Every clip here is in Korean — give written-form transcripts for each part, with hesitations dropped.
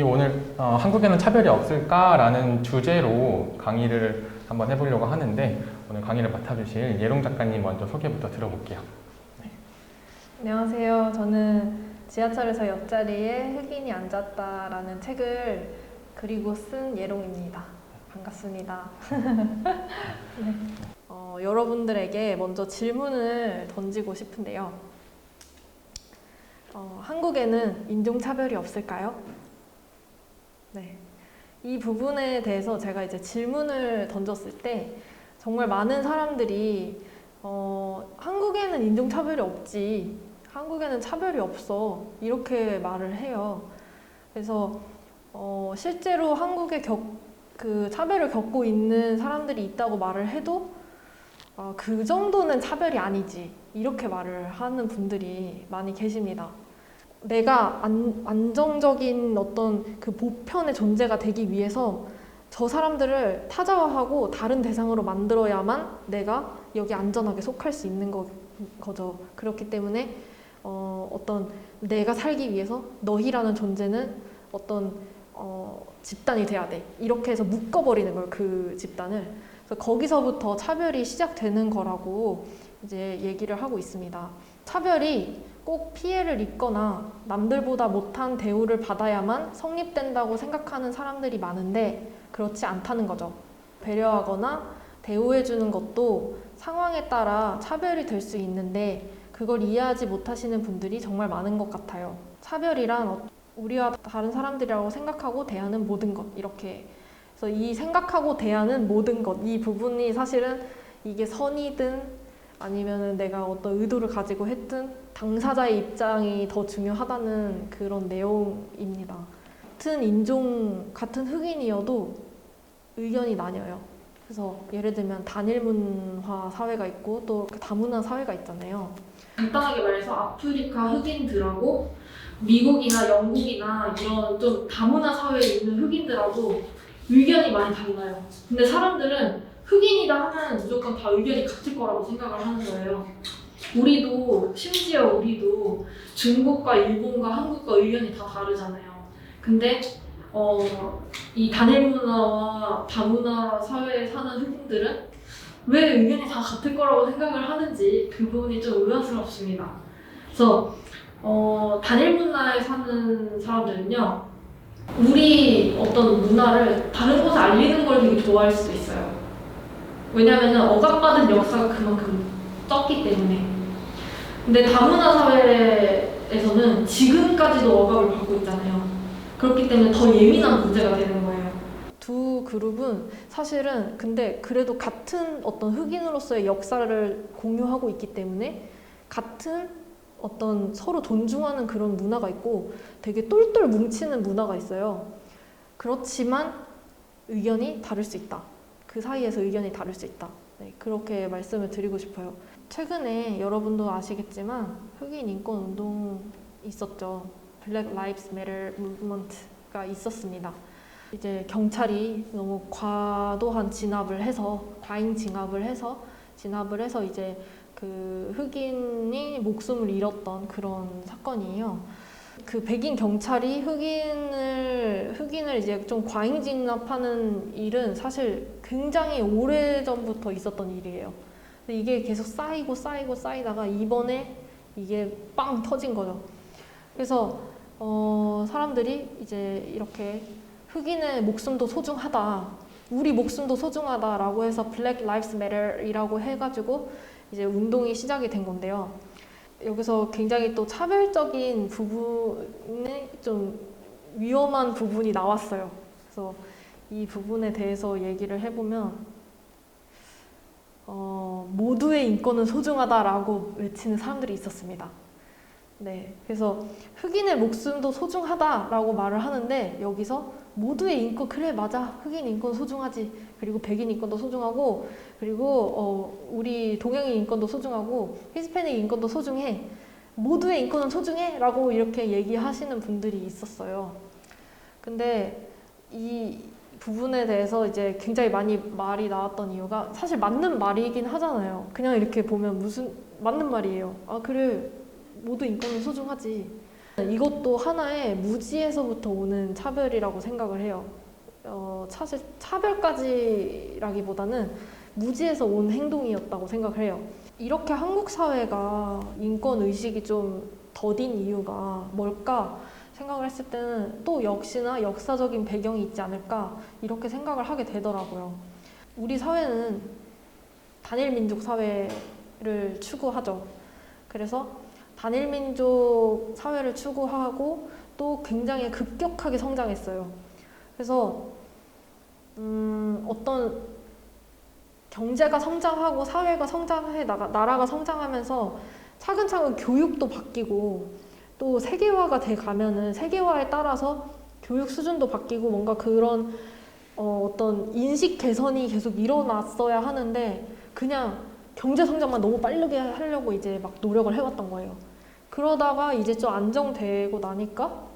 오늘 한국에는 차별이 없을까라는 주제로 강의를 한번 해보려고 하는데 오늘 강의를 맡아주실 예롱 작가님 먼저 소개부터 들어볼게요. 네. 안녕하세요. 저는 지하철에서 옆자리에 흑인이 앉았다라는 책을 그리고 쓴 예롱입니다. 반갑습니다. 네. 여러분들에게 먼저 질문을 던지고 싶은데요. 한국에는 인종차별이 없을까요? 네. 이 부분에 대해서 제가 이제 질문을 던졌을 때 정말 많은 사람들이 한국에는 인종차별이 없지, 한국에는 차별이 없어 이렇게 말을 해요. 그래서 실제로 한국에 그 차별을 겪고 있는 사람들이 있다고 말을 해도 그 정도는 차별이 아니지 이렇게 말을 하는 분들이 많이 계십니다. 내가 안정적인 어떤 그 보편의 존재가 되기 위해서 저 사람들을 타자화하고 다른 대상으로 만들어야만 내가 여기 안전하게 속할 수 있는 거죠. 그렇기 때문에 어떤 내가 살기 위해서 너희라는 존재는 어떤 집단이 돼야 돼. 이렇게 해서 묶어버리는 걸, 그 집단을. 그래서 거기서부터 차별이 시작되는 거라고 이제 얘기를 하고 있습니다. 차별이 꼭 피해를 입거나 남들보다 못한 대우를 받아야만 성립된다고 생각하는 사람들이 많은데 그렇지 않다는 거죠. 배려하거나 대우해주는 것도 상황에 따라 차별이 될 수 있는데 그걸 이해하지 못하시는 분들이 정말 많은 것 같아요. 차별이란 우리와 다른 사람들이라고 생각하고 대하는 모든 것, 이렇게. 그래서 이 생각하고 대하는 모든 것, 이 부분이 사실은 이게 선이든 아니면은 내가 어떤 의도를 가지고 했든 당사자의 입장이 더 중요하다는 그런 내용입니다. 같은 인종, 같은 흑인이어도 의견이 나뉘어요. 그래서 예를 들면 단일문화 사회가 있고 또 다문화 사회가 있잖아요. 간단하게 말해서 아프리카 흑인들하고 미국이나 영국이나 이런 좀 다문화 사회에 있는 흑인들하고 의견이 많이 달라요. 근데 사람들은 흑인이다 하면 무조건 다 의견이 같을 거라고 생각을 하는 거예요. 심지어 우리도 중국과 일본과 한국과 의견이 다 다르잖아요. 근데 이 단일 문화와 다문화 사회에 사는 흑인들은 왜 의견이 다 같을 거라고 생각을 하는지 그 부분이 좀 의아스럽습니다. 그래서 단일 문화에 사는 사람들은요, 우리 어떤 문화를 다른 곳에 알리는 걸 되게 좋아할 수도 있어요. 왜냐하면 억압받은 역사가 그만큼 적기 때문에. 근데 다문화 사회에서는 지금까지도 억압을 받고 있잖아요. 그렇기 때문에 더 예민한 문제가 되는 거예요. 두 그룹은 사실은 근데 그래도 같은 어떤 흑인으로서의 역사를 공유하고 있기 때문에 같은 어떤 서로 존중하는 그런 문화가 있고 되게 똘똘 뭉치는 문화가 있어요. 그렇지만 의견이 다를 수 있다. 그 사이에서 의견이 다를 수 있다. 네, 그렇게 말씀을 드리고 싶어요. 최근에 여러분도 아시겠지만 흑인 인권 운동 있었죠. Black Lives Matter Movement가 있었습니다. 이제 경찰이 너무 과도한 과잉 진압을 해서 이제 그 흑인이 목숨을 잃었던 그런 사건이에요. 그 백인 경찰이 흑인을 이제 좀 과잉 진압하는 일은 사실 굉장히 오래전부터 있었던 일이에요. 근데 이게 계속 쌓이다가 이번에 이게 빵 터진 거죠. 그래서 사람들이 이제 이렇게 흑인의 목숨도 소중하다, 우리 목숨도 소중하다라고 해서 Black Lives Matter이라고 해가지고 이제 운동이 시작이 된 건데요. 여기서 굉장히 또 차별적인 부분에 좀 위험한 부분이 나왔어요. 그래서 이 부분에 대해서 얘기를 해보면 모두의 인권은 소중하다라고 외치는 사람들이 있었습니다. 네, 그래서 흑인의 목숨도 소중하다라고 말을 하는데 여기서 모두의 인권, 그래 맞아, 흑인 인권 소중하지, 그리고 백인 인권도 소중하고, 그리고 우리 동양인 인권도 소중하고 히스패닉 인권도 소중해, 모두의 인권은 소중해 라고 이렇게 얘기하시는 분들이 있었어요. 근데 이 부분에 대해서 이제 굉장히 많이 말이 나왔던 이유가 사실 맞는 말이긴 하잖아요. 그냥 이렇게 보면 무슨 맞는 말이에요. 아 그래, 모두 인권은 소중하지. 이것도 하나의 무지에서부터 오는 차별이라고 생각을 해요. 사실 차별까지라기보다는 무지에서 온 행동이었다고 생각을 해요. 이렇게 한국 사회가 인권 의식이 좀 더딘 이유가 뭘까 생각을 했을 때는 또 역시나 역사적인 배경이 있지 않을까 이렇게 생각을 하게 되더라고요. 우리 사회는 단일 민족 사회를 추구하죠. 그래서 단일 민족 사회를 추구하고 또 굉장히 급격하게 성장했어요. 그래서 어떤 경제가 성장하고 사회가 성장해 나라가 성장하면서 차근차근 교육도 바뀌고 또 세계화가 돼 가면은 세계화에 따라서 교육 수준도 바뀌고 뭔가 그런 어떤 인식 개선이 계속 일어났어야 하는데 그냥 경제 성장만 너무 빠르게 하려고 이제 막 노력을 해왔던 거예요. 그러다가 이제 좀 안정되고 나니까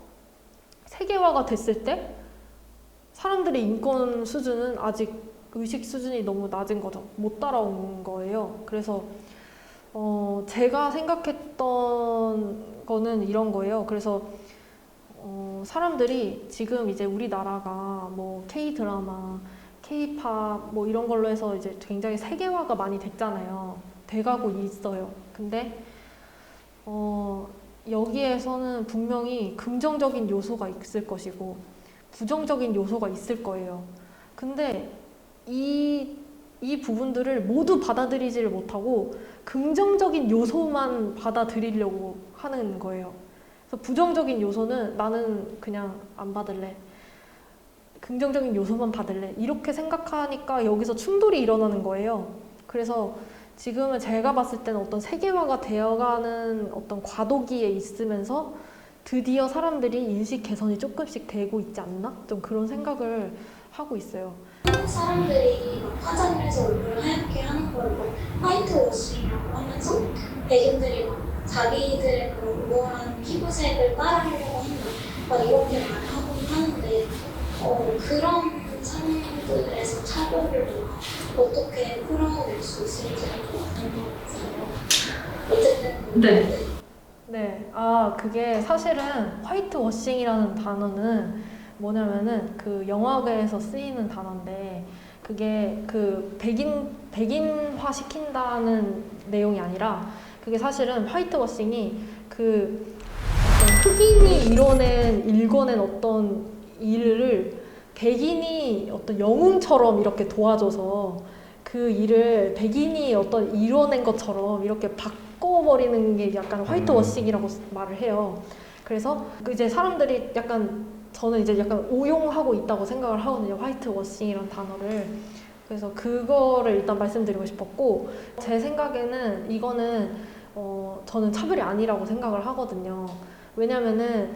세계화가 됐을 때 사람들의 인권 수준은 아직 의식 수준이 너무 낮은 거죠. 못 따라온 거예요. 그래서 제가 생각했던 거는 이런 거예요. 그래서 사람들이 지금 이제 우리나라가 뭐 K-드라마, K-팝 뭐 이런 걸로 해서 이제 굉장히 세계화가 많이 됐잖아요. 돼가고 있어요. 근데 여기에서는 분명히 긍정적인 요소가 있을 것이고 부정적인 요소가 있을 거예요. 근데 이 부분들을 모두 받아들이지를 못하고 긍정적인 요소만 받아들이려고 하는 거예요. 그래서 부정적인 요소는 나는 그냥 안 받을래. 긍정적인 요소만 받을래. 이렇게 생각하니까 여기서 충돌이 일어나는 거예요. 그래서 지금은 제가 봤을 때는 어떤 세계화가 되어가는 어떤 과도기에 있으면서 드디어 사람들이 인식 개선이 조금씩 되고 있지 않나? 좀 그런 생각을 하고 있어요. 한국 사람들이 막 화장을 해서 얼굴을 하얗게 하는 걸 뭐 화이트워싱이라고 하면서 백인들이 막 자기들의 그런 우월한 피부색을 따라하려고 한다 막 이렇게 말하곤 하는데 그런 상황들에서 차별을 어떻게 풀어낼 수 있을지 궁금해요. 어쨌든 네. 그게 사실은 화이트워싱이라는 단어는 뭐냐면은 그 영화계에서 쓰이는 단어인데 그게 그 백인화 시킨다는 내용이 아니라 그게 사실은 화이트워싱이 그 어떤 흑인이 일궈낸 어떤 일을 백인이 어떤 영웅처럼 이렇게 도와줘서 그 일을 백인이 어떤 이뤄낸 것처럼 이렇게 바꿔버리는 게 약간 화이트워싱이라고 말을 해요. 그래서 이제 사람들이 저는 이제 약간 오용하고 있다고 생각을 하거든요. 화이트워싱이라는 단어를. 그래서 그거를 일단 말씀드리고 싶었고 제 생각에는 이거는 저는 차별이 아니라고 생각을 하거든요. 왜냐면은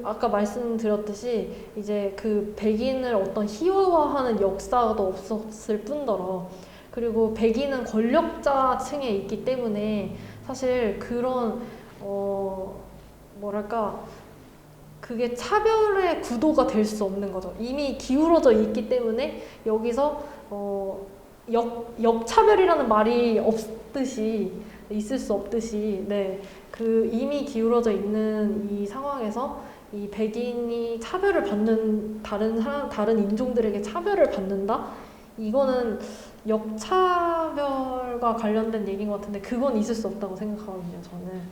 아까 말씀드렸듯이 이제 그 백인을 어떤 희화화하는 역사도 없었을 뿐더러 그리고 백인은 권력자층에 있기 때문에 사실 그런 뭐랄까 그게 차별의 구도가 될 수 없는 거죠. 이미 기울어져 있기 때문에 여기서 역차별이라는 말이 있을 수 없듯이 그 이미 기울어져 있는 이 상황에서 이 백인이 차별을 받는 다른 인종들에게 차별을 받는다? 이거는 역차별과 관련된 얘기인 것 같은데 그건 있을 수 없다고 생각하거든요, 저는.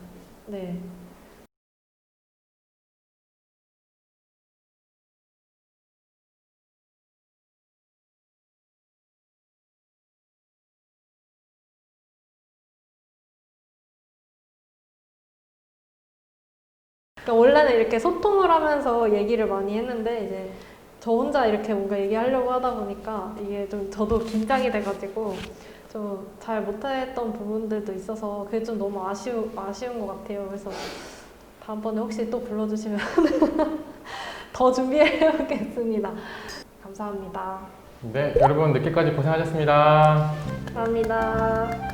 네. 그러니까 원래는 이렇게 소통을 하면서 얘기를 많이 했는데 이제 저 혼자 이렇게 뭔가 얘기하려고 하다 보니까 이게 좀 저도 긴장이 돼가지고 좀 잘 못했던 부분들도 있어서 그게 좀 너무 아쉬운 것 같아요. 그래서 다음번에 혹시 또 불러주시면 더 준비해오겠습니다. 감사합니다. 네, 여러분 늦게까지 고생하셨습니다. 감사합니다.